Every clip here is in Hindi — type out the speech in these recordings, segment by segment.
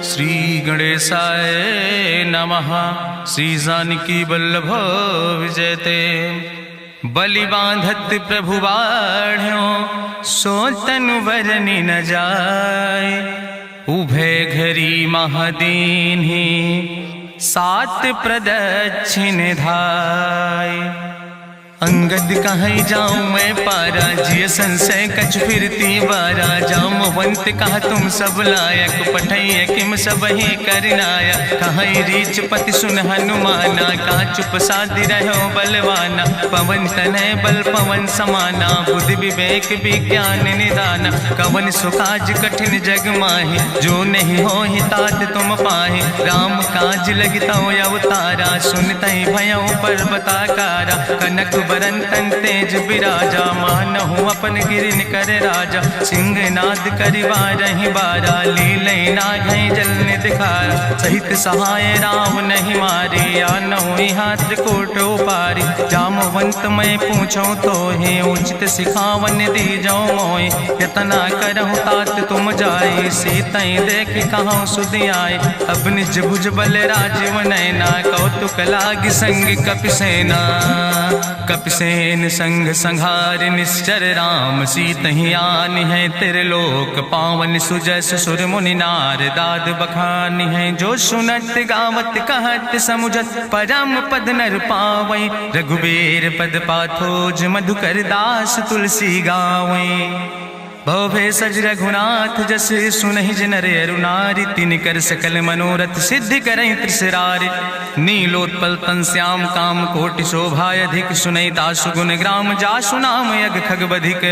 श्री गणेशाय नमः। श्री जानकी वल्लभ विजयते। बलि बांधत प्रभु बाढ़ो सो तनु बरनि न जाय। उभय घरी महादीन्हि सात प्रदक्षिण धाय। अंगद कहीं जाऊं मैं पारा जिय संशय कछ फिरती बारा। जामवंत कहा तुम सब लायक पठैय किम सब ही करनाया। कहीं रीच पति सुन हनुमाना कहा चुप साधि रहो बलवाना। पवन तनय बल पवन समाना बुद्धि विवेक विज्ञान निदाना। कवन सुकाज कठिन जग माहि जो नहीं हो ही तात तुम पाहि। राम काज लगितो अवतारा सुनतहि भयउ पर्वताकारा। कनक बरन तन तेज बिराजा मानहु अपन गिरिन कर राजा। सिंह नाद करिवारहि बारा लीलै नागहि जल दिखारा। सहित सहाय राम नहीं मारे आनहु यहाँ त्रिकूट उपारी। जामवंत मैं पूछो तो हे उचित सिखावन दीजो मोय। यतना करहु तात तुम जाए सीतई देख कहूँ सुधि आए। अब निज भुज बल राजीव नैना कौतुक लाग संग कपिसेना। कपिसेन संग संहार निश्चर राम सीतहि आनि है त्रिलोक पावन। सुजस सुर मुनि नार दाद बखानि है। जो सुनत गावत कहत समुझत परम पद नर पावै। रघुबीर पद पाथोज मधुकर दास तुलसी गावै। भवभय सज रघुनाथ जस सुनहि नर अरु नारी। तिन कर सकल मनोरथ सिद्धि करहि त्रिसरारि। नीलोत्पल तन श्याम काम कोटि शोभाय अधिक। सुनहि दासु गुण ग्राम जासु नाम यज्ञ खग बधिक।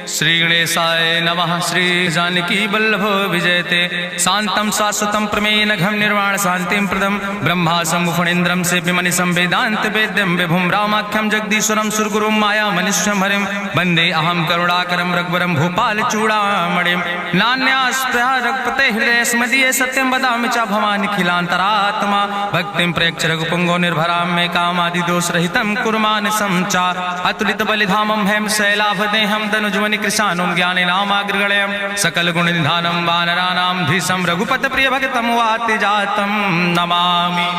श्री गणेशाय नमः। श्री जानकी वल्लभ विजयते। शांतम शाश्वतम प्रमेय घम निर्वाण शांतिम प्रदम। ब्रह्मा शंभु फणीन्द्रम से विमनि संवेदांत वेद्यम विभुम रामाख्यम जगदीश्वरम सुरगुरुम माया मनुष्यम हरिम। वंदे अहम करुणाकरम रघुवरम भूपाल चूड़ामणिम। नान्यास्पृहा रघुपते हृदय स्मदीय सत्यम वदामि च भवानि खिलांतरात्मा। भक्तिम प्रयच्छ रघुपुंगो निर्भराम मे कामादि दोष रहितम कुर्मान समचा। अतुलित बलिधामम हेम शैलाभदेहम दनुजवनि कृशानुम ज्ञानि नामाग्रगण्यम। सकल गुण निधानम वानराणाम धीसम रघुपत प्रिय भक्तम वाति जातम नमामि।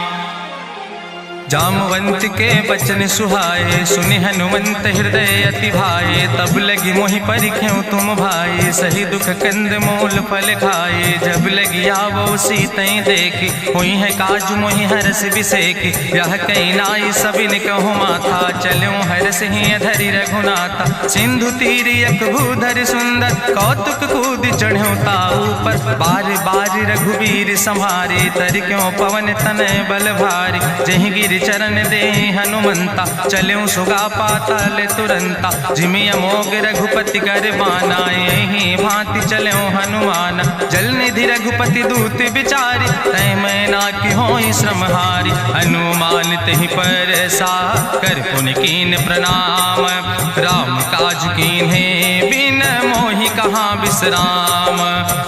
जामवंत के बचन सुहाए सुनि हनुमंत हृदय अति भाए। तब लगी मोहि परिख्यो तुम भाई सही दुख कंद मूल फल खाए। जब लगी आवो सीतई देखी हुई है काज मोहि हरस बिसेखी। यह कई नाई सबिन कहु माथा चलो हरस ही धरि रघुनाथा। सिंधु तीर यक भूधर सुंदर कौतुक कूद चढ़्यो ताऊ पर। बार बार रघुवीर संहारे तर क्यों पवन तनय बल भारी। जहि गिर चरण दे हनुमंता चलो सुगा पाताल तुरंता। जिमि अमोघ रघुपति कर बाना यही भांति चलो हनुमाना। जल निधि रघुपति दूत बिचारी तय मैना की होई श्रमहारी। हनुमान तहि पर सा कर पुनि कीन प्रणाम। राम काज कीन्हे बिन मोहि कहाँ विश्राम।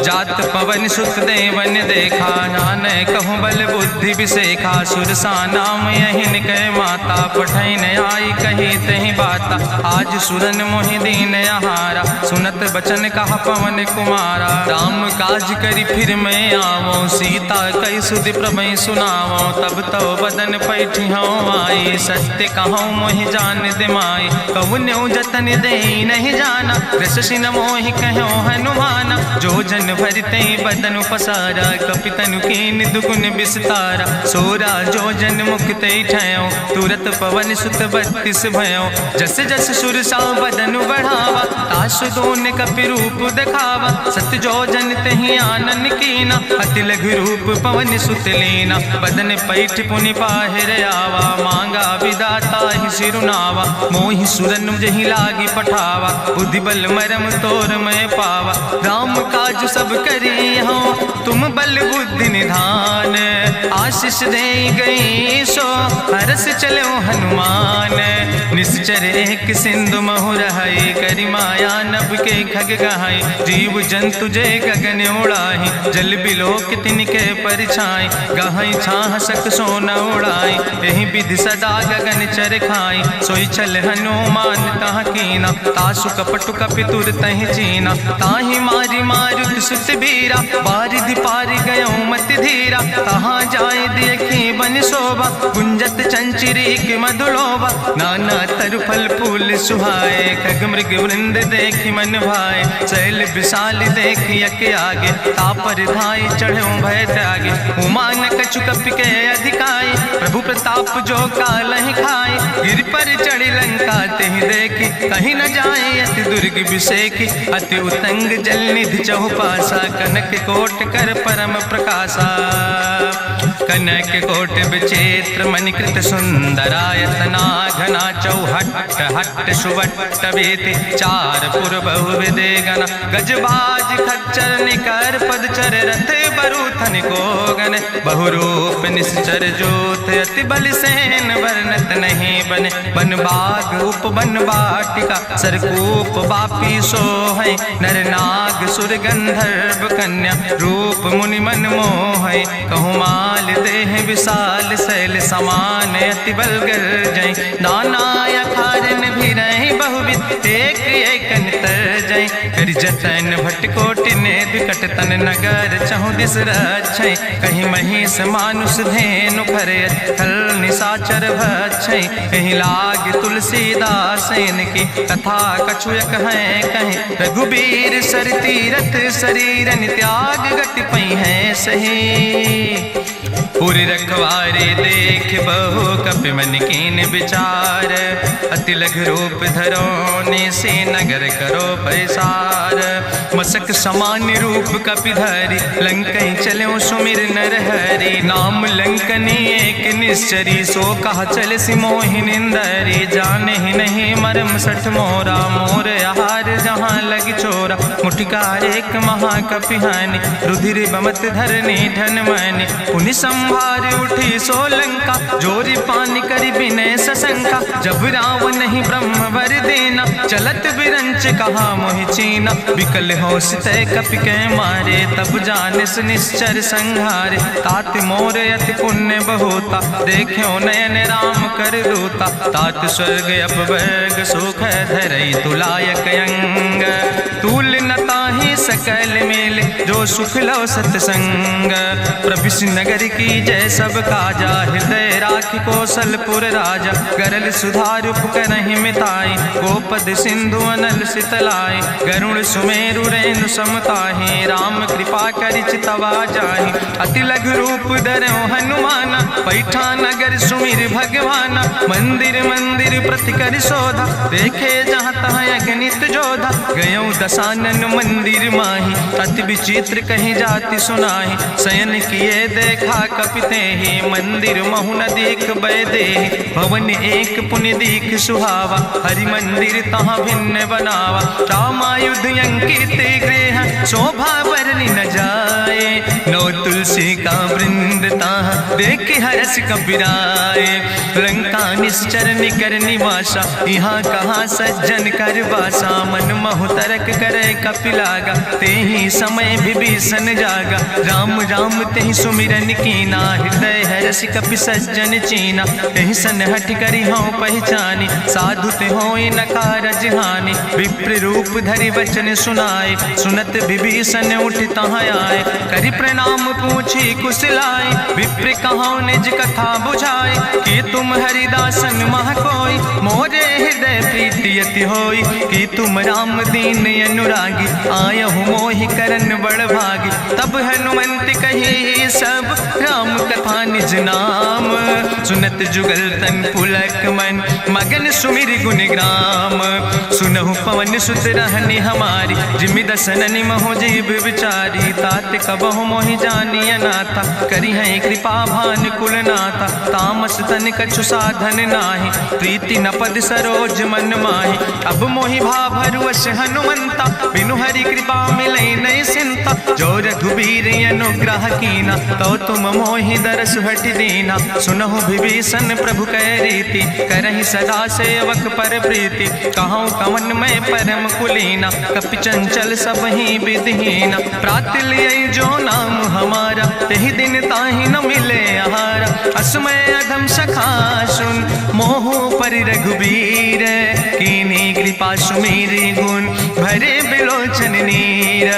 जात पवन सुत देवन देखा नान कहूँ बल बुद्धि विसेखा। सुरसा नाम यहिन कह माता पठैन आई कही तहि बाता। आज सुरन मोहि दीन आहारा सुनत बचन कहा पवन कुमारा। राम काज करी फिर मैं आवो सीता कई सुधि प्रभु सुनावो। तब तो बदन पैठी हूँ आई सत्य कहूँ मोहि जान दिमाई। कहुन्यु जतन दे नहीं जाना रससिन मोहि कहो हनुमाना। जो जन भरते बदन पसारा कपितनु कीन दुगुन विस्तारा। सोरा जो जन मुक्ते ठयो तुरत पवन सुत 32 भयो। जस जस सुरसा बदन बढ़ावा तासु दोन कपि रूप दिखावा। सत्य जो जन तहि आनन कीना अति लघु रूप पवन सुत लीना। बदन पैठ पुनि पाहिर आवा मांगा विदाता ही सिरुनावा। मोहि सुरन जहि लागी पठावा बुद्धि बल मरम तोर मैं पावा। राम काज सब करी हो तुम बल बुद्धि निधान। आशीष दे गई सो हरस चलो हनुमान। निश्चर एक सिंधु महु रहाई करी माया नभ के खग गहाई। जीव जंतु जय गगन उड़ाही जल बिलोक तिनके परिछाई। गहाई छाह सक सोन उड़ाई यही विधि सदा गगन चर खाई। सोई चल हनुमान तह कीना तासु कपटु कपि तुर तहि चीना। दीना। ताहि मारी मारुत सुत बीरा, बारिधि पारि गयो मत धीरा। कहाँ जाए देखी बन शोभा, गुंजत चंचरीक मधुलोभा। नाना तरु फल फूल सुहाए, खग मृग वृंद देखी मन भाए। शैल विशाल देखी यके आगे, तापर धाय चढ़ो भय त्यागे। उमान कछु कपि के अधिकाई, प्रभु प्रताप जो कालहि खाए। गिर पर चढ़ी लंका तेहि देखी, कहीं न जाए अति दुर्ग विषेखी। अति उतंग जल निधि चहुपासा, कनक कोट कर परम प्रकाशा। कनक कोट विचित्र मणिकृत सुंदरायतना, घना चौहट्ट हट्ट सुवट्ट वेति। चार पुर बहुविधे गण, गजबाज खच्चर निकर पदचर। रथ बरूथन को गण, बहुरूप निश्चर जोत। अति बल सेन वर्णत नहीं बने, बन बाग उप बन बाटिका। सरकूप बापी सोहै, नर नाग सुर गंधर्व कन्या। रूप मुनि मन मोहै, कहूँ माल देह विशाल। शैल समान अति बल गर्जै, नाना अखारन भी रही बहुविध। एक एक नितर जै, कर जतन भट कोटि ने विकट तन। नगर चहु दिस रक्षै, कहीं महिष मानुष धेनु खरे। खल निशाचर भक्षै, कहीं लाग तुलसीदास इनकी। कथा कछुयक है कहीं, रघुबीर सर तीरथ शरीरन त्याग। गति पई है सही, पुर रखवारे देख बहु कपि मन कीन विचार। अति लघु रूप धरोने से नगर करो पैसार। मसक समान रूप कपि धरि, लंकै चलो सुमिर नर हरि। नाम लंकनी एक निश्चरी, सो कहा चल सि मोहि निंदरी। जाने ही नहीं मरम सठ मोरा, मोर आहार जहाँ लग चोरा। मुठिकार एक महाकपि हानि, रुधिर बमत धरनी धन मनि। पुनि संभार उठी सोलंका, जोरी पानी करी विनय सशंका। जब रावण नहीं ब्रह्म वर देना, चलत बिरंच कहा मोहि चीना। विकल होश तय कपि के मारे, तब जानिस निश्चर संहारे। तात मोर अति पुण्य बहुता, देखो नयन राम कर दूता। तात स्वर्ग अपवर्ग सुख धरई, तुलायक अंग। तूल न ताहि सकल मेल, जो सुख लो सतसंग। प्रभिस नगर की जय सब काजा, हृदय राखि कौशलपुर राजा। गरल सुधार उपकरहि मिताई, गोपद सिंधु अनल सितलाई। गरुण सुमेरु रेणु समताहि, राम कृपा करि चितवा जाहि। अति लघु रूप धरौ हनुमाना, पैठा नगर सुमिर भगवाना। मंदिर मंदिर प्रति कर शोधा, देखे जहाँ तहाँ अगणित जोधा। गयो दशानन मंदिर माही, अति विचित्र कहीं जाति सुनाही। शयन किए देखा कपि तेहि, मंदिर महु न देख बैदेहि। भवन एक पुण्य दीख सुहावा, हरि मंदिर तहाँ भिन्न बनावा। रामायुध अंकित गृह, शोभा बरनि न जाए। नौ तुलसी का वृंद ताहाँ, देख हरस कबीराए। लंका निश्चर निकर निवासा, यहाँ कहाँ सज्जन कर वासा। मन महु तरक करे कपिलागा, तेहि समय विभीषण जागा। राम राम तेहि सुमिरन कीना, हृदय हरस कपि सज्जन चीना। एहि सन हठ करि हऊँ पहचानी, साधु ते होई न कारज हानि। विप्र रूप धरि वचन सुनाए, सुनत विभीषण उठ तहाँ आए। करि प्रणाम पूछी कुशलाए, विप्र कहौं निज कथा बुझाए। कि तुम हरिदासन मह कोई, मोरे हृदय प्रीति अति होई। कि तुम राम दीन अनुरागी, आयहु मोहि करन बड़ भागी। तब हनुमंत कही सब, राम कथा निज नाम। सुनत जुगल तन पुलक मन, मगन सुमिर गुण ग्राम। सुनहु पवन सुत रहनी हमारी, जिमि दसननि महो जीव विचारी। तात कबहु मोहि जानी अनाथा, करी है कृपा भान कुल नाथा। तामस तन कछु साधन नाही, प्रीति न पद सरोज मन माही। अब मोहि भाभरुवश हनुमंता, बिनु हरि कृपा मिलै नहीं सिंता। जो रघुबीर अनुग्रह कीना, तो तुम मोहि दरस हट दीना। सुनहु विभीषण प्रभु कै रीति, करहि सदा सेवक पर प्रीति। कहूँ कवन मैं परम कुलीना, कपि चंचल सब ही विधिहीना। प्रात लियै जो नाम हमारा, तेहि दिन ताहि न मिले आहारा। असमय अधम सखा सुन, मोहु पर रघुबीर, कीनी कृपा सुमेरी गुण भरे बिलोचन नीर।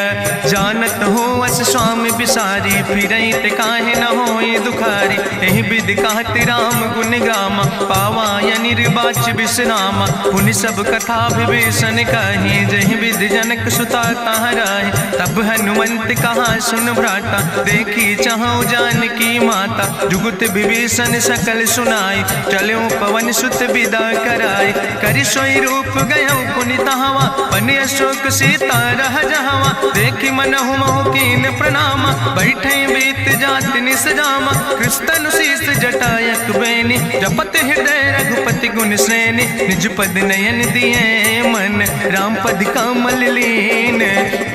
जानत हो अस स्वामी बिसारी, फिरई ते काहे न होए दुखारी। एहि विधि कहत राम गुण गामा, पावा या निर्बाच विश्रामा। पुनि सब कथा विभीषण कही, जहि विधि जनक सुता कहाँ राहि। तब हनुमंत कहा सुन भ्राता, देखी चाहु जानकी माता। जुगुत विभीषण सकल सुनाई, चलो पवन सुत विदा कराई। करि सोई रूप गयो पुनि तहवा, बन अशोक सीता रह जहवा। देखी मनहु मोह कीन प्रणामा, बैठे बीत जात निस जामा। कृष्ण शीस जटायक बेनी, जपत हृदय रघुपति गुण श्रेणी। निज पद नयन दिए मन, राम पद कमल लीन।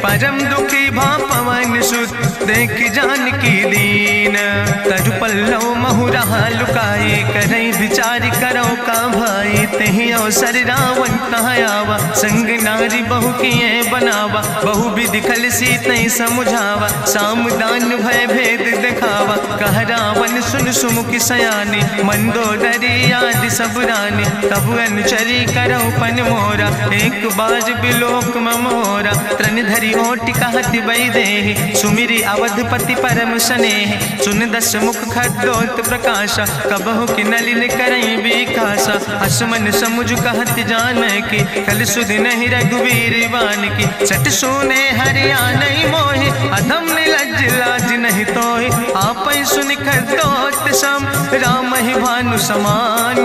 परम दुखी भा पवन सुत, देख जानकी दीन। तजु पल्लव महु रहा लुकाई, करई विचार करो का भाई। तेहि अवसर रावण तहाँ आवा, संग नारी बहु किए बनावा। बहु विधि खल सीतई समुझावा, साम दान भय भेद दिखावा। कह रावण सुन सुमुखी सयानी, मंदोदरी आदि सब रानी। तब अनुचरी करो पन मोरा, एक बाज बिलोक ममोरा। त्रन धरि ओट कहत बई देहि, सुमिरी अवधपति परम स्नेह। सुन दस मुख खद्दोत प्रकाशा, कबहु कि नलिन करई बिकासा। असमन समुझ कहत जानकी, कल सुधि नहीं रघुवीर बान की। सट सुने हरियाणई मोहि, अधम निलज्ज लाज नहीं तोहि। आपै सुनि खद्दोत सम, राम ही भानु समान।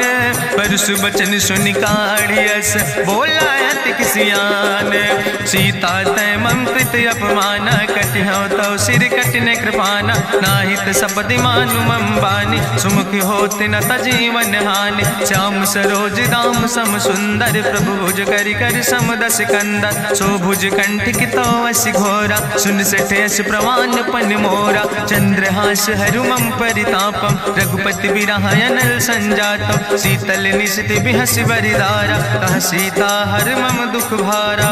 परसु बचन सुनि काढ़ियस, बोला अति किसियान। सीता तै मम कृत अपमाना, कटिहौ तौ सिर कटिन कृपाना। नाहित सपदि मानु मम बानी, सुमुख होत न तजीवन हानि। श्याम सरोज दाम सम सुंदर, प्रभु भुज करि कर सम दस कंदर। सो भुज कंठ कितो अस घोरा, सुन सठे अस प्रवान पन मोरा। चंद्रहास हरु मम परितापम, रघुपति बिरह अनल संजातम। शीतल निशित बिहसि बरिदारा, कह सीता हर मम दुख भारा।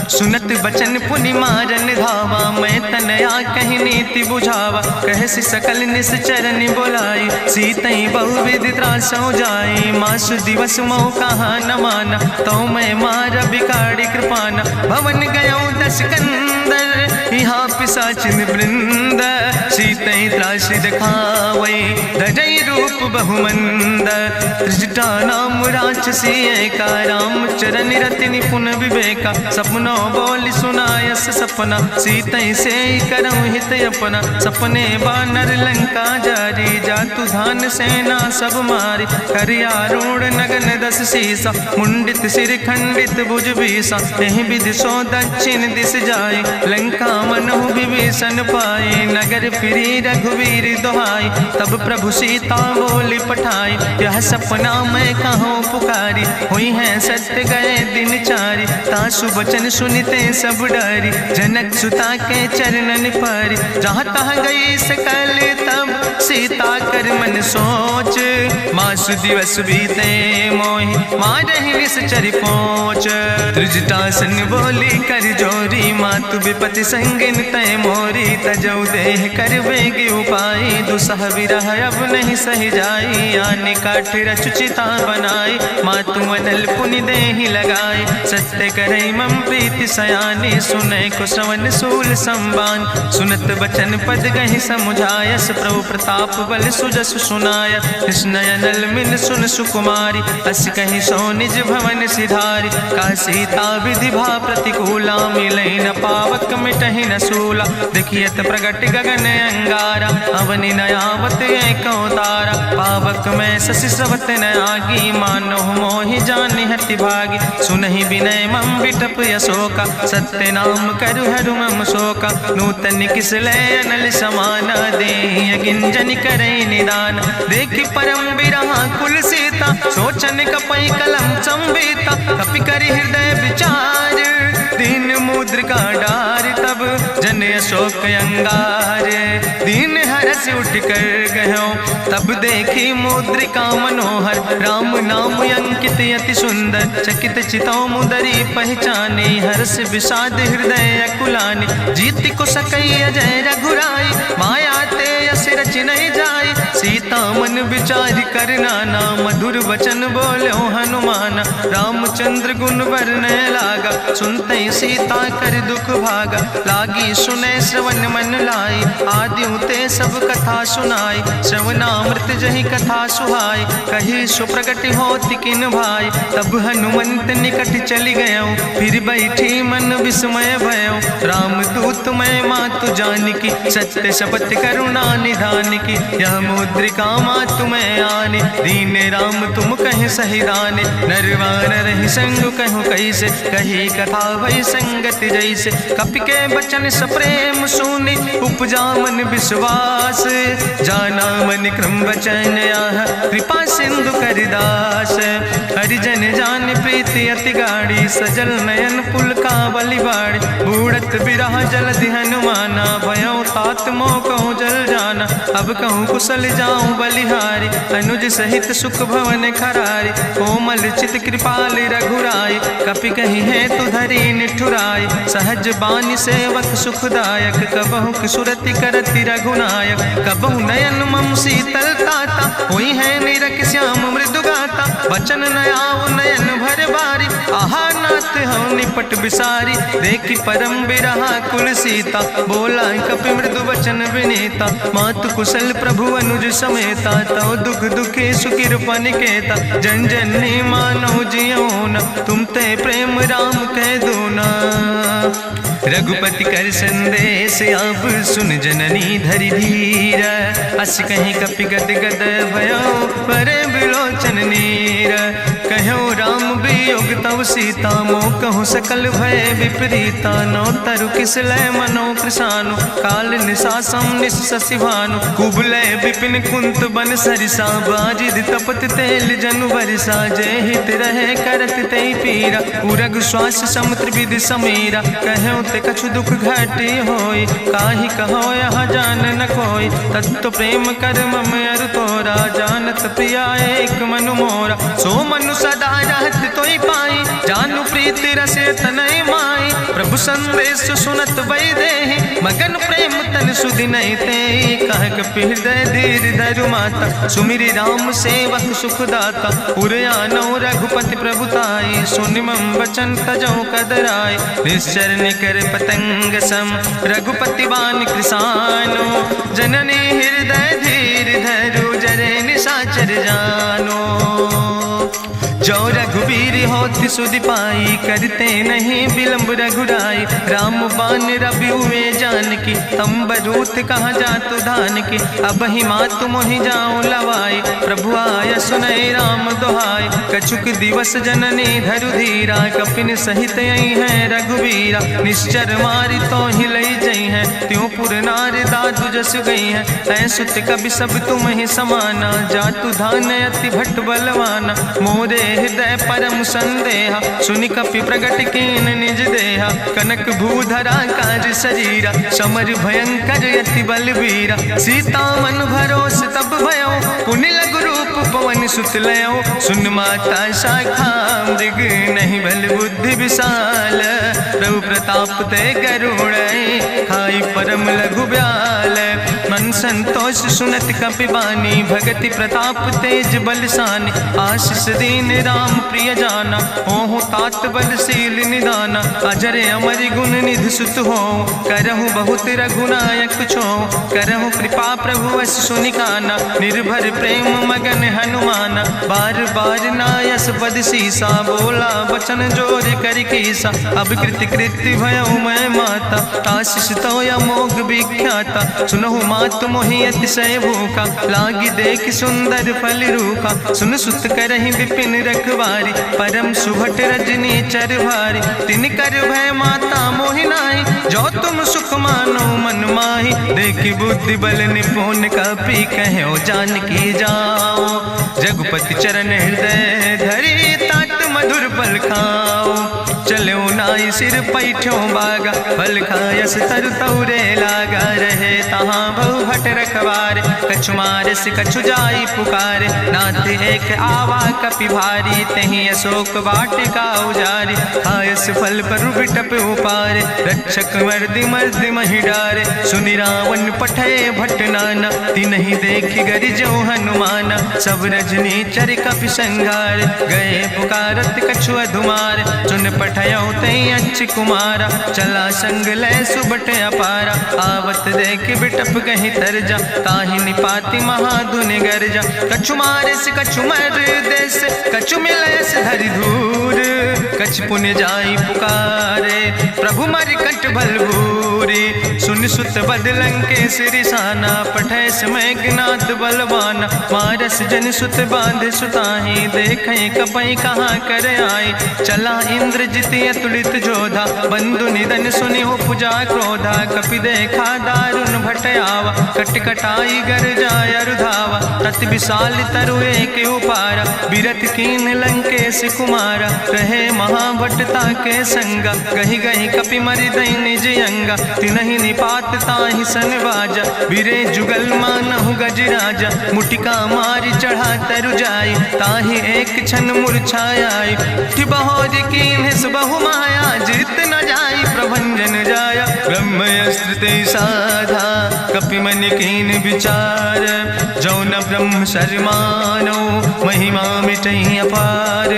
सुनत बचन पुनि मारन धावा, मैं तनया कहि नीति बुझावा। कहसि सकल निश्चरनि बोलाई, सीतई बहुविधि त्रासौ जाई। मासु दिवस मोह कहा न माना, तो मैं मार बिगाड़ी कृपाना। भवन गयो दस कंदर, यहाँ पिशाचिन वृंद। सीतई त्रास दिखावै, धजई रूप बहुमंद। त्रिजटा नाम राक्षसी एका, राम चरण रति निपुण विवेका। सपनो बोल सुनायस सपना, सीतई से करऊँ हित अपना। सपने बानर लंका जारी, जातु धान सेना सब मारी। करियारूढ़ नगन दस सीसा, मुंडित सिर खंडित भुज बीसा। एहि विधि सो दक्षिण दिस जाई, लंका मनहु विभीषण पाई। नगर फिरी रघुवीर दोहाई, तब प्रभु सीता बोली पठाई। यह सपना मैं कहूँ पुकारी, हुई है सत्य गए दिन चारी। तासु वचन सुनिते सब डरी, जनक सुता के चरणन परी। जहाँ तहाँ गई सकल तब, सीता कर मन सोच। मासु दिवस बीते मोहि, मारहि निश्चर पहुँच। त्रिजटासन बोली कर जोरी, मातु विपति संगिन तय मोरी। तजौ देह कर बेग उपाय, दुसह विरह अब नहीं सही जाई। आने काठ रचुचिता बनाई, मातु अनल पुनि देहि लगाई। सत्य करई मम प्रीति सयानी, सुनै कुशवन सूल संबान। सुनत बचन पद गहि समुझायस, प्रभु प्रताप बल सुजस सुनाय। कृष्णयनल मिल सुन सुकुमारी, अस कहि सो निज भवन सिधारी। का सीता विधि भा प्रतिकूला, मिलई न पावक मिटहि न सूला। देखियत प्रगट गगन अंगारा, अवनि नयावत एक तारा। पावक में शशि सवत न आगी, मानो मोहि जानि हति भागी। सुनहि विनय मम विटप यशोका, सत्य नाम करु हरु मम शोका। नूतन किसले अनल समाना, देहि गिंजन करे निदान। देखि परम बिरहा कुल सीता, सोचन कपै कलम संवेता। कपि करि हृदय विचार, दीन मुद्रिका डार। तब जन अशोक अंगार, दीन हरस उठ कर गयो। तब देखी मुद्रिका मनोहर, राम नाम अंकित अति सुंदर। चकित चितौ मुदरी पहचाने, हर्ष विषाद हृदय अकुलानी। जीत को सकई अजय रघुराई, माया ते यस रच नहीं जाई। सीता मन मन विचार कर नाना, मधुर वचन बोलो हनुमान। रामचंद्र गुण वर्णय लागा, सुनते सीता कर दुख भागा। लागी सुने श्रवण मन लाई, आदिउ ते सब कथा सुनाई। श्रवणामृत जहि कथा सुहाई, कही सुप्रगट होति किन भाई। तब हनुमंत निकट चली गयो, फिर बैठी मन विस्मय भयो। रामदूत मैं मातु जानकी, सत्य शपथ करुणा निधान की। यह मुद्रिका मातु मैं आने, दीन राम तुम कह सही दाने। नरवान रही संग कहूँ कैसे, कही कथा भई संगत जैसे। कपि के बचन सप्रेम सुनि, उपजा मन विश्वास। जाना मन क्रम वचन आह, कृपा सिंधु करिदास। हरिजन जान प्रीति अति गाढ़ी, सजल नयन पुलकावली बाड़ी। बूढ़त बिरह जलधि हनुमाना, भयो तात मोह कहूँ जल जाना। अब कहूँ कुशल जाऊँ बलिहारी, अनुज सहित सुख भवन खरारी। कोमल चित कृपाल रघुराई, कपि कही है तु धरी निठुराई। सहज बानी सेवक सुखदायक, कबहु किशुरति करति रघुनायक। कबहु नयन मम शीतल ताता, हुई है निरख श्याम मृदु गाता। बचन नयाव नयन भर बारी, आहा नाथ हूँ निपट बिसारी। देखी परम बिरहा कुल सीता, बोला कपि मृदु वचन विनीता। मातु कुशल प्रभु अनुज समेता, तव दुख दुखी सुखिरपा निकेता। जन जननी मानो जियोना, तुम ते प्रेम राम कह दूना। रघुपति कर संदेश अब सुन जननी धरि धीर। अस कहीं कपि गद गद भयो, परे बिलोचन नीर। कहो राम वियोग तव सीता, मोह कहूँ सकल भय विपरीता। नौ तरु किस लय मनो कृशानु, काल निशासम निशि भानु। कुबलय विपिन कुंत बन सरिसा, बाजिद तपत तेल जनु बरसा। जय हित रहे करत ते पीरा, उरग श्वास समुद्र विधि समीरा। कहो ते कछु दुख घटी होई, काहि कहो यह जान न कोई। तत्व प्रेम कर मम अरु तोरा, जानत प्रिया एक मनु मोरा। सो मनु सदा रहत तोई पाई, जानु प्रीति रसे तनय माई। प्रभु संदेश सुनत वै देहि, मगन प्रेम तन सुधि नहीं तेहि। कह कपि हृदय धीर धरु माता, सुमिरि राम सेवक सुखदाता। उरयानो रघुपति प्रभुताई, सुनि मम वचन तजौ कदराय। निश्चर निकर पतंग सम, रघुपति बान कृसानो। जननी हृदय धीर धरु, जरे निशाचर जानो। जो रघुवीर होति सुधि पाई, करते नहीं विलंब रघुराई। राम बान रवि हुए जानकी, तंबरूथ कहाँ जातु धान की। अब ही मातु मोहि जाऊँ लवाई, प्रभु आय सुनय राम दुहाई। कछुक दिवस जननी धरु धीरा, कपिन सहित यही है रघुवीरा। निश्चर मारि तो ही लई जई है, त्यों पुर नार दादु जस गई है। ऐसुत कवि सब तुम ही समाना, जातु धान अति भट बलवाना। मोरे हृदय परम संदेहा, सुनि कपि प्रगट कीन निज देहा। कनक भूधरा काज शरीरा, समर भयंकर यति बलवीरा। सीता मन भरोस तब भयो, पुनि लघु रूप पवन सुत लयो। सुन माता शाखा मृग, नहीं बल बुद्धि विशाल। प्रभु प्रताप ते करुणै, खाई परम लघु ब्याल। मन संतोष सुनत कपि बानी, भगति प्रताप तेज बलसानी। आशीष दीन राम प्रिय जाना, ओहु तात बलशील निदाना। अजर अमर गुण निधि सुत हो, करहु बहुत रघुनायक छो। करहु कृपा प्रभु अस सुनिकाना, निर्भर प्रेम मगन हनुमाना। बार बार नायस पद सीसा, बोला वचन जोर कर कीसा। अब कृति कृति भयो मैं माता, आशीष तो अमोघ विख्याता। सुनहु मातु मोहि अतिशय भूखा, लागी देख सुंदर फल रूखा। सुन सुत करहि विपिन रखवारी, परम सुभट रजनी चर भारी। तिन कर भय माता मोहि नाहि, जो तुम सुख मानो मन माहि। देखि बुद्धि बल निपुण कपि कहो जानकी जाओ। जगुपति चरण हृदय धरि, तात मधुर फल खाओ। चलो नाई सिर पैठों बागा, फल खायस तरु तौरे लागा। रहे तहाँ बहु भट रखवारे, कछु मारस कछु जाई पुकारे, नाथ एक आवा कपि भारी, तहीं अशोक वाटिका उजारी, खायस फल पर बिटप उपारे, रक्षक मर्दि मर्दि महि डारे, सुनि रावण पठय भट नाना, तिन्हि देखि गरिजौ हनुमाना, सब रजनी चर कपि संघार, गए पुकारत कछु अधुमार, चुन पठयौ तई अच्छ कुमारा, चला संग लय सुबट अपारा, आवत देख बिटप कहीं तरजा, ताहि निपाति महाधुन गरजा, कछु मारिस कछु मर देस, कछु मिलस धरि धूर, कछ पुण्य जाई पुकारे, प्रभु मरि कंठ बलभूरी, सुन सुत बदलंग के सिरिसाना, पठय समय ज्ञात बलवाना, मारस जन सुत बांध सुताही, देखें कपई कहाँ कर आई, चला इंद्रजित अतुलित जोधा, बंधु निधन सुनि उपजा क्रोधा, कपि देखा दारुण भटयावा, कट कटाई गर जाय रुधावा, तत विशाल तरु एक उपारा, बिरत कीन लंकेश कुमारा, रहे महाभटता के संगा, गहि गहि कपि मरि दई निज अंगा, तिनहि निपात ताहि सन बाजा, बिरे जुगल मानहु गजराजा, मुटिका मारि चढ़ा तरु जाई, ताहि एक क्षण मूर्छाई, बहोज कीन्हिस बहु माया, जीत न जाई प्रभंजन जाया, ब्रह्मयस्त्र ते साधा, कपि मन कीन विचार, जौन ब्रह्म शर्मानो, महिमा मिटई अपार,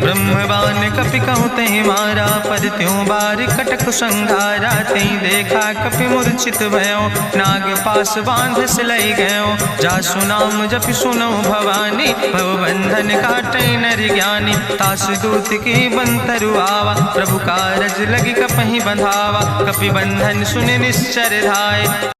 ब्रह्मवान कपि कहु तहि मारा, पर त्यों बार कटक संघारा, तई देखा कपि मूर्छित भयो, नाग पास बांध सिलई गयो, जासु नाम जपि सुनो भवानी, भवबंधन काटई नर ज्ञानी, तास दूत की बंतरु आवा, प्रभु कारज लगी कपहि बंधावा, कपि बंधन सुनि निश्चर धाय।